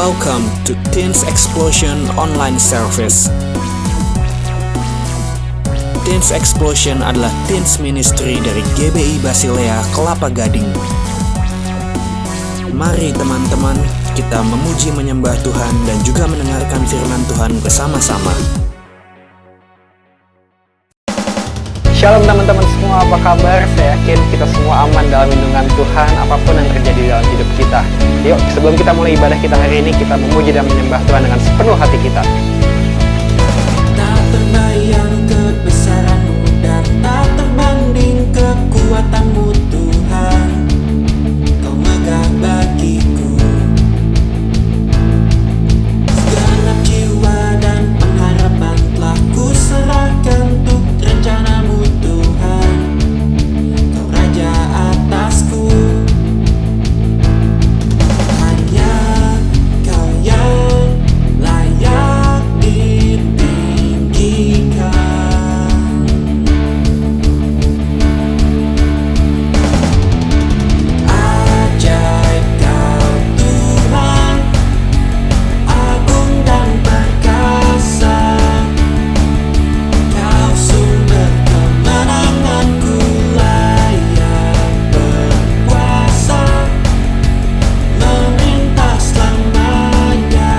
Welcome to Teens Explosion Online Service. Teens Explosion adalah teens ministry dari GBI Basilea Kelapa Gading. Mari teman-teman, kita memuji menyembah Tuhan dan juga mendengarkan firman Tuhan bersama-sama. Shalom teman-teman semua, apa kabar? Saya yakin kita semua aman dalam lindungan Tuhan apapun yang terjadi dalam hidup kita. Yuk, sebelum kita mulai ibadah kita hari ini, kita memuji dan menyembah Tuhan dengan sepenuh hati kita. Tak terbayang kebesaran-Mu dan tak terbanding kekuatan-Mu Tuhan. Kau megah bagiku. Segenap jiwa dan pengharapan telah ku serahkan untuk rencana-Mu Tuhan. Kau Raja atasku. Hanya Kau yang layak ditinggikan. Ajaib Kau Tuhan, agung dan perkasa. Kau sumber kemenanganku, layak berkuasa, memerintah selamanya.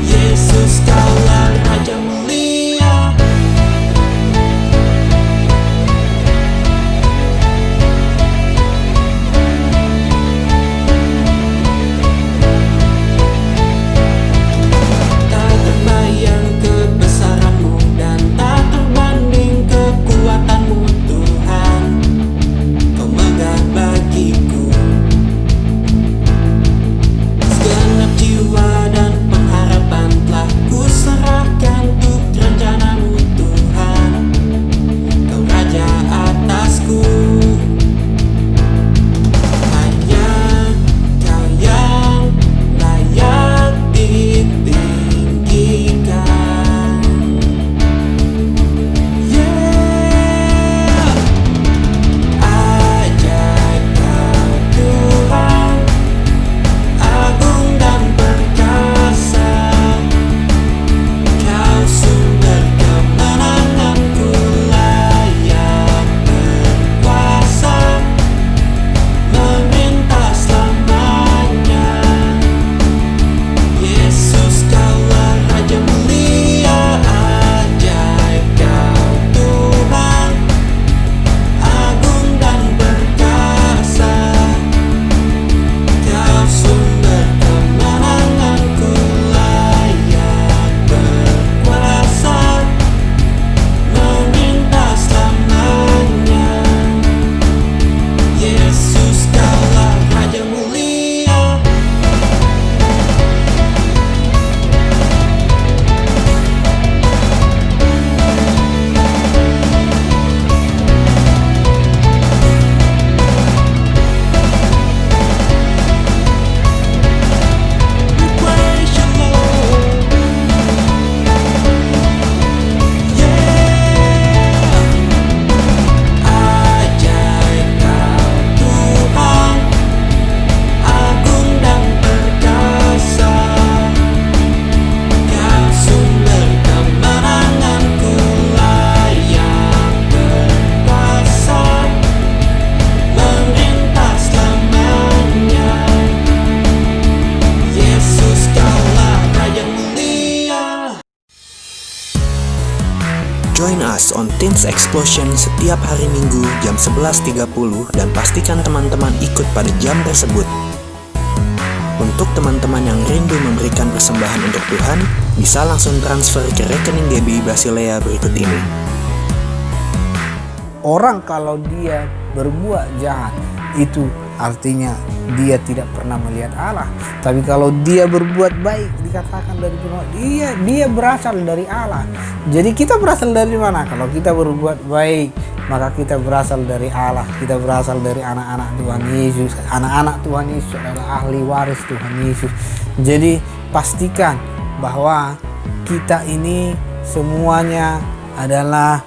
Yesus, Kaulah Raja mulia. Tak terbayang kebesaran-Mu dan tak terbanding kekuatan-Mu Tuhan. Kau megah bagiku. Segenap jiwa dan pengharapan telah ku serahkan untuk rencana-Mu Tuhan. Kau Raja atasku. Hanya Kau yang layak ditinggikan. Yeah. Ajaib Kau Tuhan, agung dan perkasa. Kau sumber kemenanganku, layak berkuasa, memerintah selamanya. Yesus, Kaulah Raja mulia. Ajaib Kau Tuhan, agung dan perkasa. Kau sumber kemenanganku, layak berkuasa, memerintah selamanya. Yesus, Kaulah Raja mulia. We praise You, Lord. Yeah. Ajaib Kau Tuhan, agung dan perkasa. Kau sumber kemenanganku, layak berkuasa, memerintah selamanya. Yesus, Kaulah Raja mulia. Join us on Teens Explosion setiap hari Minggu jam 11.30 dan pastikan teman-teman ikut pada jam tersebut. Untuk teman-teman yang rindu memberikan persembahan untuk Tuhan, bisa langsung transfer ke rekening GBI Basilea berikut ini. Orang kalau dia berbuat jahat, itu artinya dia tidak pernah melihat Allah. Tapi kalau dia berbuat baik, dikatakan dari Tuhan, dia berasal dari Allah. Jadi kita berasal dari mana? Kalau kita berbuat baik, maka kita berasal dari Allah. Kita berasal dari anak-anak Tuhan Yesus. Anak-anak Tuhan Yesus adalah ahli waris Tuhan Yesus. Jadi pastikan bahwa kita ini semuanya adalah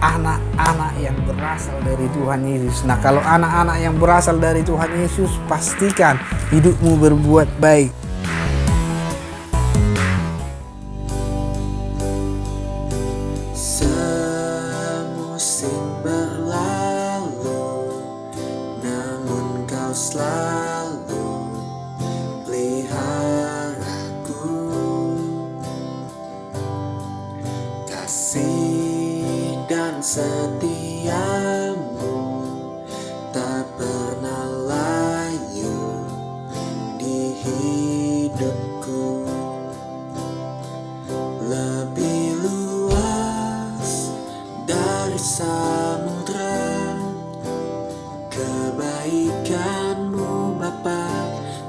anak-anak yang berasal dari Tuhan Yesus. Nah, kalau anak-anak yang berasal dari Tuhan Yesus, pastikan hidupmu berbuat baik. Semusim berlalu, namun kau selalu peliharaku. Kasih dan setiamu tak pernah layu di hidupku. Lebih luas dari samudra, kebaikanmu Bapa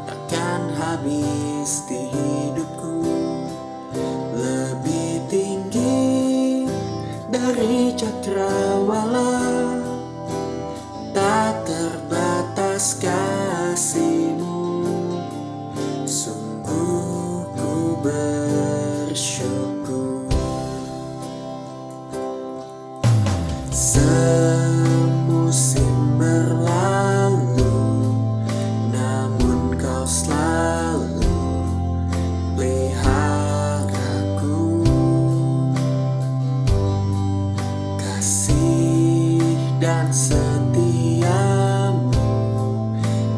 takkan habis di hidupku. Lebih tinggi dari cakrawala, tak terbatas kasih-Mu. Sungguh ku bersyukur. Semusim berlalu, namun kau selalu peliharaku. Kasih dan setiamu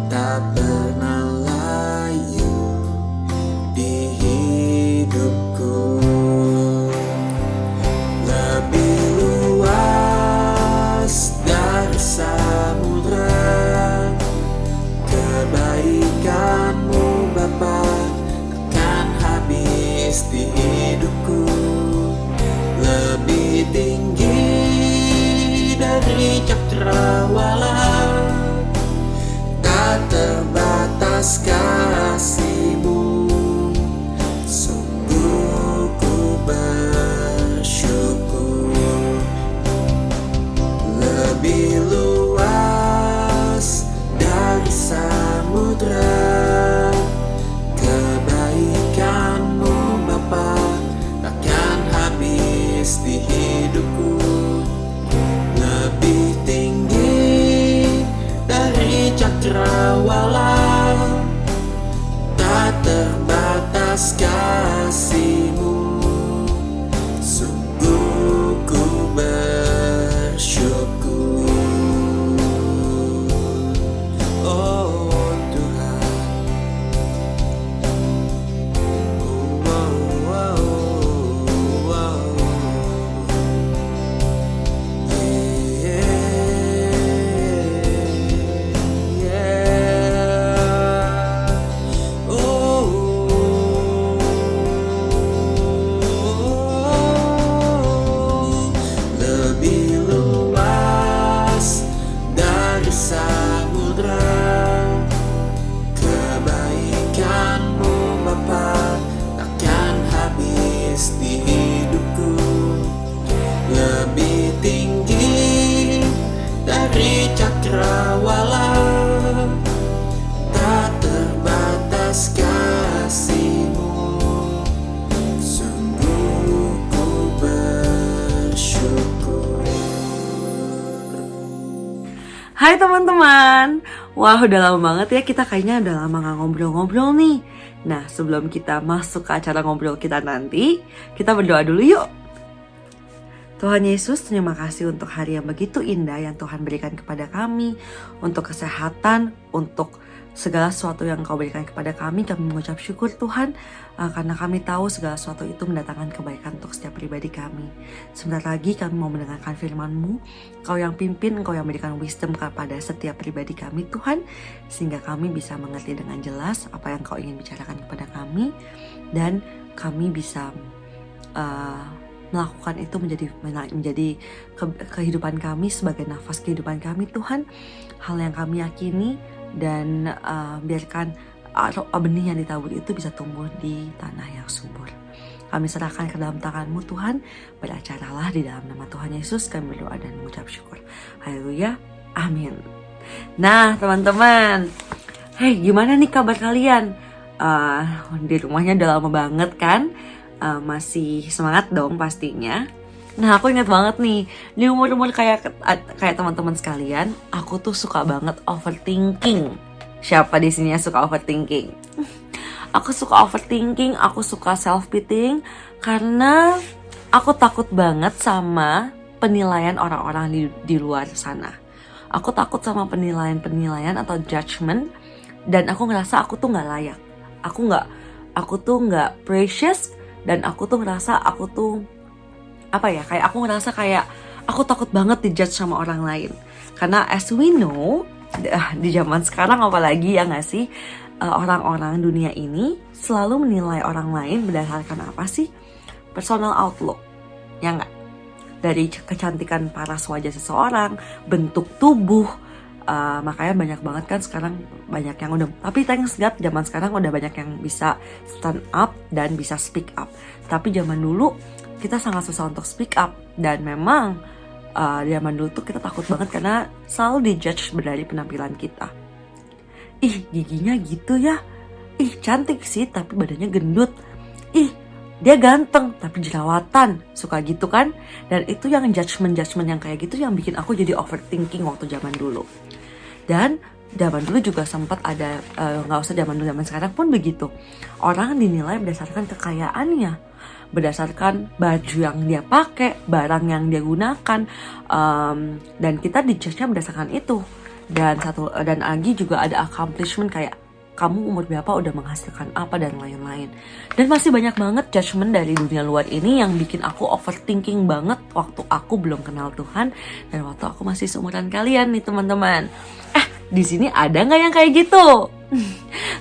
tak pernah layu di hidupku. Lebih luas dari samudra, kebaikanmu Bapa takkan habis di hidupku. Lebih tinggi dari cakrawala, tak terbatas kasih-Mu. Sungguh ku bersyukur. Lebih luas dari samudra, kebaikanmu Bapa takkan habis di hidupku. Lebih tinggi dari cakrawala, tak terbatas kasih-Mu. Sungguh ku bersyukur. Oh Tuhan, oh, oh, oh, oh. Lebih luas dari samudra, kebaikanmu Bapa takkan habis di hidupku. Lebih tinggi dari cakrawala, tak terbatas kasih-Mu. Sungguh ku bersyukur. Hai teman-teman, wah udah lama banget ya, kita kayaknya udah lama gak ngobrol-ngobrol nih. Nah, sebelum kita masuk ke acara ngobrol kita nanti, kita berdoa dulu yuk. Tuhan Yesus, terima kasih untuk hari yang begitu indah yang Tuhan berikan kepada kami, untuk kesehatan, untuk segala sesuatu yang Kau berikan kepada kami mengucap syukur Tuhan, karena kami tahu segala sesuatu itu mendatangkan kebaikan untuk setiap pribadi kami. Sebentar lagi kami mau mendengarkan firman-Mu, Kau yang pimpin, Kau yang berikan wisdom kepada setiap pribadi kami Tuhan, sehingga kami bisa mengerti dengan jelas apa yang Kau ingin bicarakan kepada kami, dan kami bisa melakukan itu menjadi kehidupan kami sebagai nafas kehidupan kami Tuhan, hal yang kami yakini, dan biarkan benih yang ditabur itu bisa tumbuh di tanah yang subur. Kami serahkan ke dalam tangan-Mu Tuhan, beracaralah di dalam nama Tuhan Yesus kami berdoa dan mengucap syukur. Haleluya, amin. Nah teman-teman, hey gimana nih kabar kalian? Di rumahnya udah lama banget kan? Masih semangat dong pastinya. Nah, aku ingat banget nih, di umur-umur kayak teman-teman sekalian, aku tuh suka banget overthinking. Siapa di sini yang suka overthinking? Aku suka overthinking, aku suka self-pitying, karena aku takut banget sama penilaian orang-orang di luar sana. Aku takut sama penilaian atau judgment, dan aku ngerasa aku tuh nggak layak. Aku tuh nggak precious, dan aku tuh ngerasa aku tuh aku ngerasa kayak aku takut banget dijudge sama orang lain. Karena as we know, di zaman sekarang apalagi ya nggak sih, orang-orang dunia ini selalu menilai orang lain berdasarkan apa sih? Personal outlook, ya nggak? Dari kecantikan paras wajah seseorang, bentuk tubuh, makanya banyak banget kan sekarang, banyak yang udah, tapi thanks God zaman sekarang udah banyak yang bisa stand up dan bisa speak up. Tapi zaman dulu kita sangat susah untuk speak up, dan memang zaman dulu tuh kita takut banget karena selalu dijudge dari penampilan kita. Ih, giginya gitu ya. Ih, cantik sih tapi badannya gendut. Ih, dia ganteng tapi jerawatan. Suka gitu kan? Dan itu yang judgement yang kayak gitu yang bikin aku jadi overthinking waktu zaman dulu. Dan zaman dulu juga sempat ada, gak usah zaman dulu, zaman sekarang pun begitu. Orang dinilai berdasarkan kekayaannya, berdasarkan baju yang dia pakai, barang yang dia gunakan, dan kita dijudge-nya berdasarkan itu. Dan lagi juga ada accomplishment, kayak kamu umur berapa udah menghasilkan apa dan lain-lain. Dan masih banyak banget judgement dari dunia luar ini yang bikin aku overthinking banget waktu aku belum kenal Tuhan dan waktu aku masih seumuran kalian nih teman-teman. Di sini ada nggak yang kayak gitu?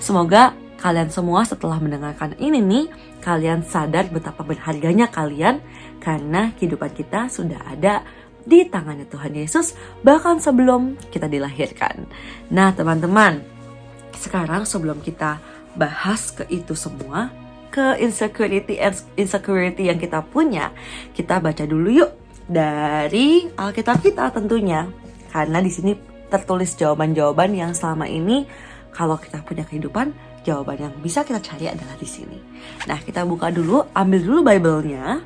Semoga kalian semua setelah mendengarkan ini nih, kalian sadar betapa berharganya kalian, karena kehidupan kita sudah ada di tangannya Tuhan Yesus bahkan sebelum kita dilahirkan. Nah teman-teman, sekarang sebelum kita bahas ke itu semua, ke insecurity yang kita punya, kita baca dulu yuk dari Alkitab kita tentunya, karena di sini tertulis jawaban-jawaban yang selama ini kalau kita punya kehidupan, jawaban yang bisa kita cari adalah di sini. Nah, kita buka dulu, ambil dulu Bible-nya.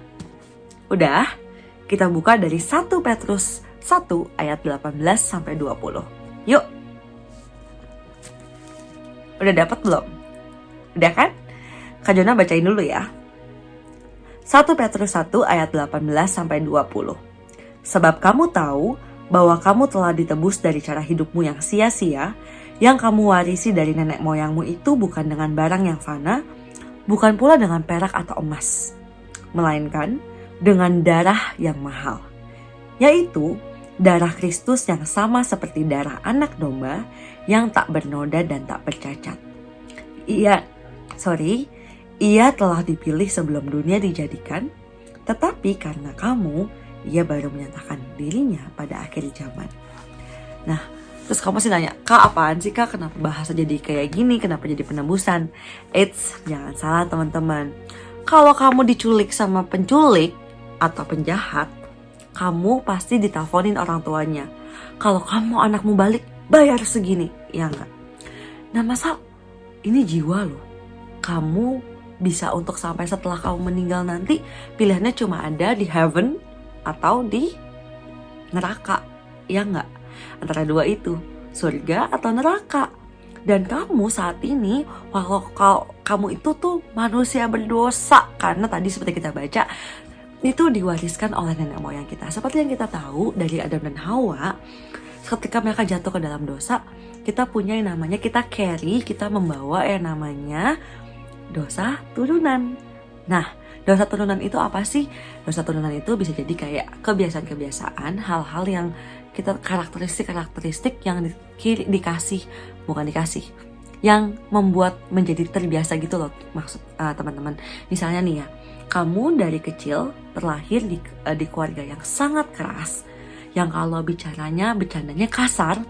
Udah, kita buka dari 1 Petrus 1 ayat 18 sampai 20. Yuk. Udah dapat belum? Udah kan? Kak Jona bacain dulu ya. 1 Petrus 1 ayat 18 sampai 20. Sebab kamu tahu bahwa kamu telah ditebus dari cara hidupmu yang sia-sia, yang kamu warisi dari nenek moyangmu itu bukan dengan barang yang fana, bukan pula dengan perak atau emas, melainkan dengan darah yang mahal, yaitu darah Kristus yang sama seperti darah anak domba yang tak bernoda dan tak bercacat. Ia telah dipilih sebelum dunia dijadikan, tetapi karena kamu, ia baru menyatakan dirinya pada akhir zaman. Nah, terus kamu pasti nanya, Kak apaan sih Kak? Kenapa bahasa jadi kayak gini? Kenapa jadi penebusan? Jangan salah teman-teman. Kalau kamu diculik sama penculik atau penjahat, kamu pasti diteleponin orang tuanya. Kalau kamu anakmu balik, bayar segini. Ya enggak? Nah masa ini jiwa loh. Kamu bisa untuk sampai setelah kamu meninggal nanti, pilihannya cuma ada di heaven atau di neraka, ya enggak? Antara dua itu, surga atau neraka. Dan kamu saat ini, kalau kamu itu tuh manusia berdosa, karena tadi seperti kita baca, itu diwariskan oleh nenek moyang kita. Seperti yang kita tahu dari Adam dan Hawa, ketika mereka jatuh ke dalam dosa, kita punya yang namanya, kita membawa yang namanya dosa turunan. Nah, dosa turunan itu apa sih? Dosa turunan itu bisa jadi kayak kebiasaan-kebiasaan, hal-hal yang kita karakteristik yang yang membuat menjadi terbiasa gitu loh, maksud teman-teman. Misalnya nih ya, kamu dari kecil terlahir di keluarga yang sangat keras, yang kalau bercandanya kasar,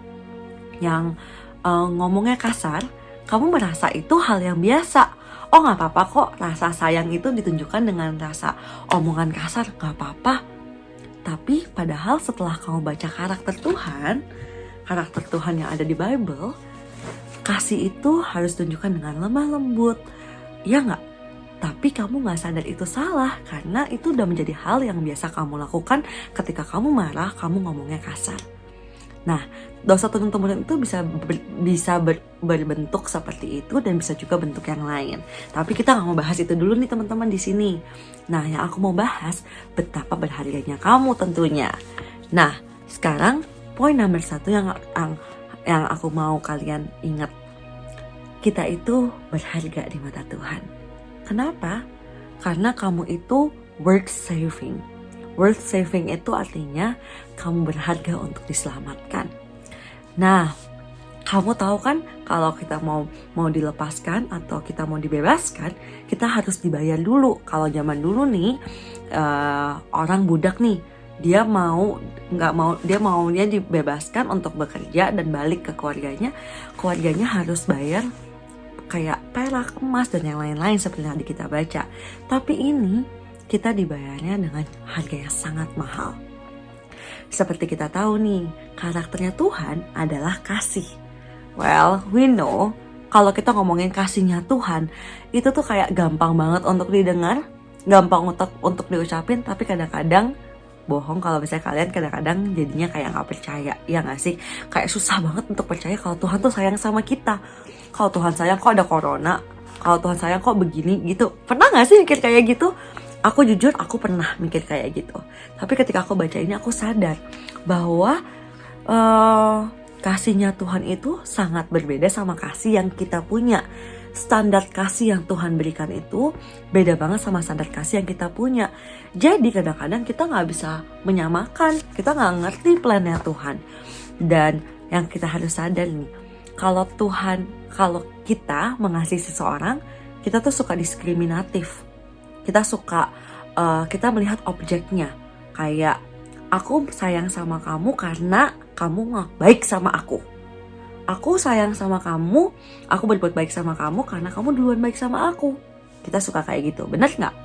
yang ngomongnya kasar, kamu merasa itu hal yang biasa. Oh gak apa-apa kok, rasa sayang itu ditunjukkan dengan rasa omongan kasar, gak apa-apa. Tapi padahal setelah kamu baca karakter Tuhan yang ada di Bible, kasih itu harus ditunjukkan dengan lemah lembut, ya gak? Tapi kamu gak sadar itu salah, karena itu udah menjadi hal yang biasa kamu lakukan. Ketika kamu marah, kamu ngomongnya kasar. Nah, dosa turun-temurun itu bisa berbentuk seperti itu dan bisa juga bentuk yang lain. Tapi kita nggak mau bahas itu dulu nih teman-teman di sini. Nah, yang aku mau bahas betapa berharganya kamu tentunya. Nah, sekarang poin nomor 1 yang aku mau kalian ingat. Kita itu berharga di mata Tuhan. Kenapa? Karena kamu itu worth saving. Worth saving itu artinya kamu berharga untuk diselamatkan. Nah, kamu tahu kan kalau kita mau dilepaskan atau kita mau dibebaskan, kita harus dibayar dulu. Kalau zaman dulu nih, orang budak nih, dia maunya dibebaskan untuk bekerja dan balik ke keluarganya. Keluarganya harus bayar kayak perak, emas dan yang lain-lain seperti yang tadi kita baca. Tapi ini kita dibayarnya dengan harga yang sangat mahal. Seperti kita tahu nih, karakternya Tuhan adalah kasih. Well, we know kalau kita ngomongin kasihnya Tuhan, itu tuh kayak gampang banget untuk didengar, gampang untuk diucapin, tapi kadang-kadang bohong kalau misalnya kalian kadang-kadang jadinya kayak gak percaya, ya gak sih? Kayak susah banget untuk percaya kalau Tuhan tuh sayang sama kita. Kalau Tuhan sayang kok ada corona, kalau Tuhan sayang kok begini gitu. Pernah gak sih mikir kayak gitu? Aku jujur, aku pernah mikir kayak gitu. Tapi ketika aku baca ini, aku sadar bahwa kasihnya Tuhan itu sangat berbeda sama kasih yang kita punya. Standar kasih yang Tuhan berikan itu beda banget sama standar kasih yang kita punya. Jadi kadang-kadang kita gak bisa menyamakan, kita gak ngerti plannya Tuhan. Dan yang kita harus sadar nih, kalau kita mengasihi seseorang, kita tuh suka diskriminatif. Kita melihat objeknya. Kayak, aku sayang sama kamu karena kamu gak baik sama aku. Aku sayang sama kamu, aku berbuat baik sama kamu karena kamu duluan baik sama aku. Kita suka kayak gitu, bener gak?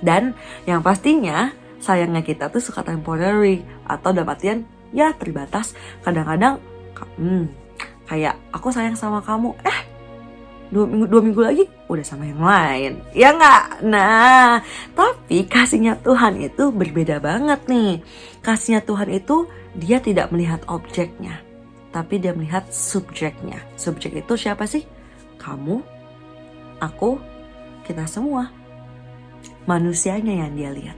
Dan yang pastinya, sayangnya kita tuh suka temporary. Atau dalam artian, ya terbatas. Kadang-kadang, kayak aku sayang sama kamu, dua minggu lagi udah sama yang lain, ya nggak? Nah, tapi kasihnya Tuhan itu berbeda banget nih. Kasihnya Tuhan itu dia tidak melihat objeknya, tapi dia melihat subjeknya. Subjek itu siapa sih? Kamu, aku, kita semua. Manusianya yang dia lihat,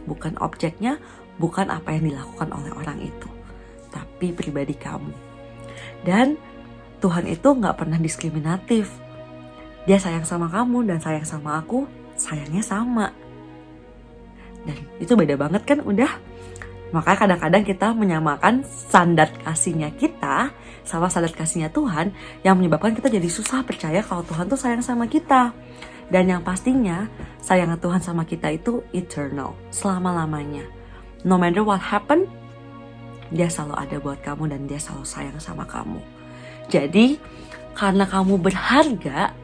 bukan objeknya, bukan apa yang dilakukan oleh orang itu, tapi pribadi kamu. Dan Tuhan itu gak pernah diskriminatif. Dia sayang sama kamu dan sayang sama aku, sayangnya sama. Dan itu beda banget kan udah. Makanya kadang-kadang kita menyamakan standar kasihnya kita sama standar kasihnya Tuhan, yang menyebabkan kita jadi susah percaya kalau Tuhan tuh sayang sama kita. Dan yang pastinya sayangnya Tuhan sama kita itu eternal, selama-lamanya. No matter what happen, dia selalu ada buat kamu dan dia selalu sayang sama kamu. Jadi karena kamu berharga,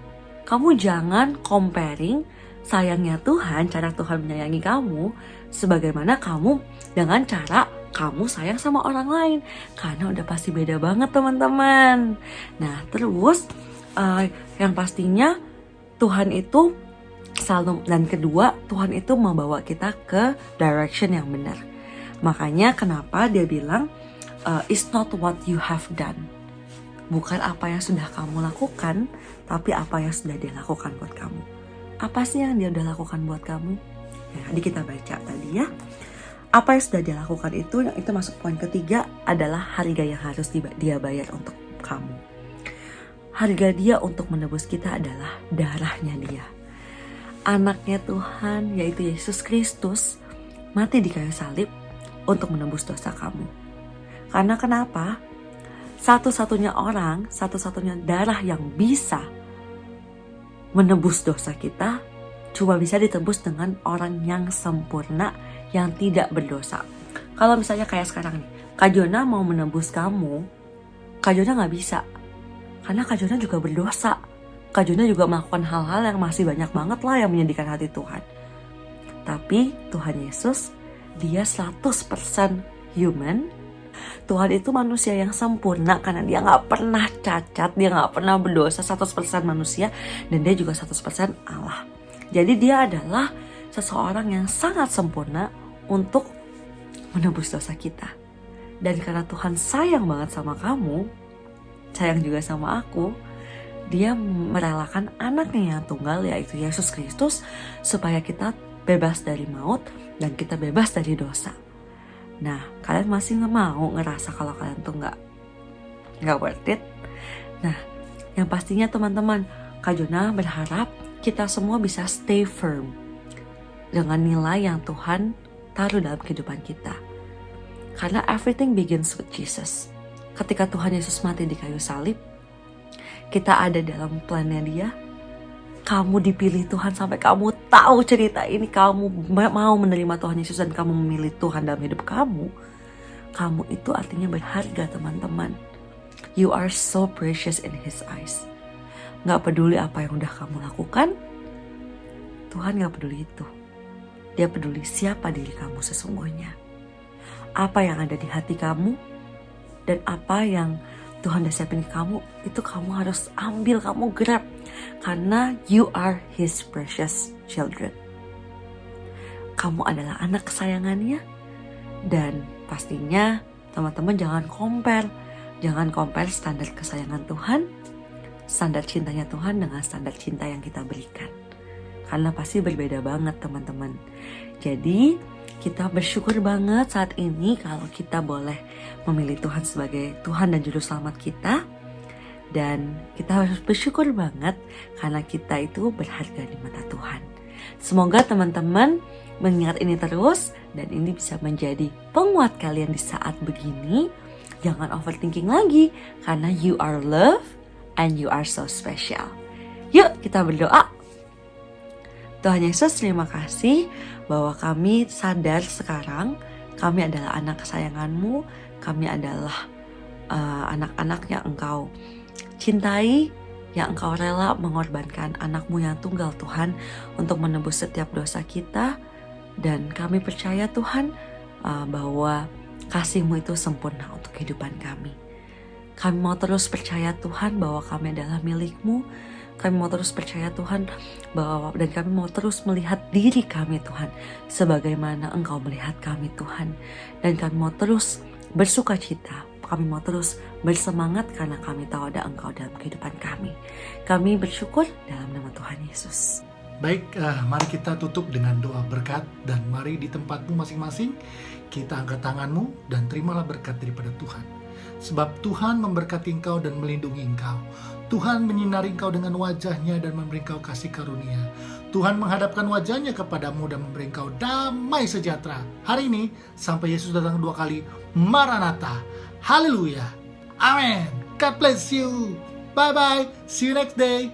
kamu jangan comparing sayangnya Tuhan, cara Tuhan menyayangi kamu, sebagaimana kamu dengan cara kamu sayang sama orang lain. Karena udah pasti beda banget teman-teman. Nah terus yang pastinya Tuhan itu selalu, dan kedua Tuhan itu membawa kita ke direction yang benar. Makanya kenapa dia bilang it's not what you have done. Bukan apa yang sudah kamu lakukan, tapi apa yang sudah dia lakukan buat kamu. Apa sih yang dia udah lakukan buat kamu? Ya, tadi kita baca tadi ya. Apa yang sudah dia lakukan itu, yang itu masuk poin ketiga, adalah harga yang harus dia bayar untuk kamu. Harga dia untuk menebus kita adalah darahnya dia. Anaknya Tuhan, yaitu Yesus Kristus, mati di kayu salib untuk menebus dosa kamu. Karena kenapa? Satu-satunya darah yang bisa menebus dosa kita cuma bisa ditebus dengan orang yang sempurna, yang tidak berdosa. Kalau misalnya kayak sekarang nih, Kak Jona mau menebus kamu, Kak Jona gak bisa. Karena Kak Jona juga berdosa. Kak Jona juga melakukan hal-hal yang masih banyak banget lah yang menyedihkan hati Tuhan. Tapi Tuhan Yesus, dia 100% human. Tuhan itu manusia yang sempurna karena dia gak pernah cacat, dia gak pernah berdosa, 100% manusia, dan dia juga 100% Allah. Jadi dia adalah seseorang yang sangat sempurna untuk menebus dosa kita. Dan karena Tuhan sayang banget sama kamu, sayang juga sama aku, dia merelakan anaknya yang tunggal, yaitu Yesus Kristus, supaya kita bebas dari maut dan kita bebas dari dosa. Nah, kalian masih mau ngerasa kalau kalian tuh nggak worth it? Nah, yang pastinya teman-teman, Kak Jona berharap kita semua bisa stay firm dengan nilai yang Tuhan taruh dalam kehidupan kita. Karena everything begins with Jesus. Ketika Tuhan Yesus mati di kayu salib, kita ada dalam plannya dia. Kamu dipilih Tuhan sampai kamu tahu cerita ini, kamu mau menerima Tuhan Yesus dan kamu memilih Tuhan dalam hidup kamu. Kamu itu artinya berharga, teman-teman. You are so precious in His eyes. Gak peduli apa yang udah kamu lakukan, Tuhan gak peduli itu. Dia peduli siapa diri kamu sesungguhnya. Apa yang ada di hati kamu dan apa yang Tuhan udah siapin ke kamu, itu kamu harus ambil, kamu grab. Karena you are His precious children. Kamu adalah anak kesayangannya. Dan pastinya teman-teman jangan compare. Jangan compare standar kesayangan Tuhan, standar cintanya Tuhan dengan standar cinta yang kita berikan. Karena pasti berbeda banget, teman-teman. Jadi kita bersyukur banget saat ini kalau kita boleh memilih Tuhan sebagai Tuhan dan Juru Selamat kita. Dan kita harus bersyukur banget karena kita itu berharga di mata Tuhan. Semoga teman-teman mengingat ini terus dan ini bisa menjadi penguat kalian di saat begini. Jangan overthinking lagi karena you are loved and you are so special. Yuk kita berdoa. Tuhan Yesus, terima kasih bahwa kami sadar sekarang kami adalah anak kesayangan-Mu, kami adalah anak-anak yang Engkau cintai, yang Engkau rela mengorbankan anak-Mu yang tunggal Tuhan untuk menebus setiap dosa kita. Dan kami percaya Tuhan bahwa kasih-Mu itu sempurna untuk kehidupan kami. Kami mau terus percaya Tuhan bahwa kami adalah milik-Mu. Kami mau terus percaya Tuhan dan kami mau terus melihat diri kami Tuhan sebagaimana Engkau melihat kami Tuhan. Dan kami mau terus bersuka cita. Kami mau terus bersemangat karena kami tahu ada Engkau dalam kehidupan kami. Kami bersyukur dalam nama Tuhan Yesus. Baik, mari kita tutup dengan doa berkat. Dan mari di tempatmu masing-masing kita angkat tanganmu dan terimalah berkat daripada Tuhan. Sebab Tuhan memberkati engkau dan melindungi engkau. Tuhan menyinari engkau dengan wajahnya dan memberi engkau kasih karunia. Tuhan menghadapkan wajahnya kepadamu dan memberi engkau damai sejahtera. Hari ini sampai Yesus datang 2 kali. Maranatha. Haleluya. Amen. God bless you. Bye-bye. See you next day.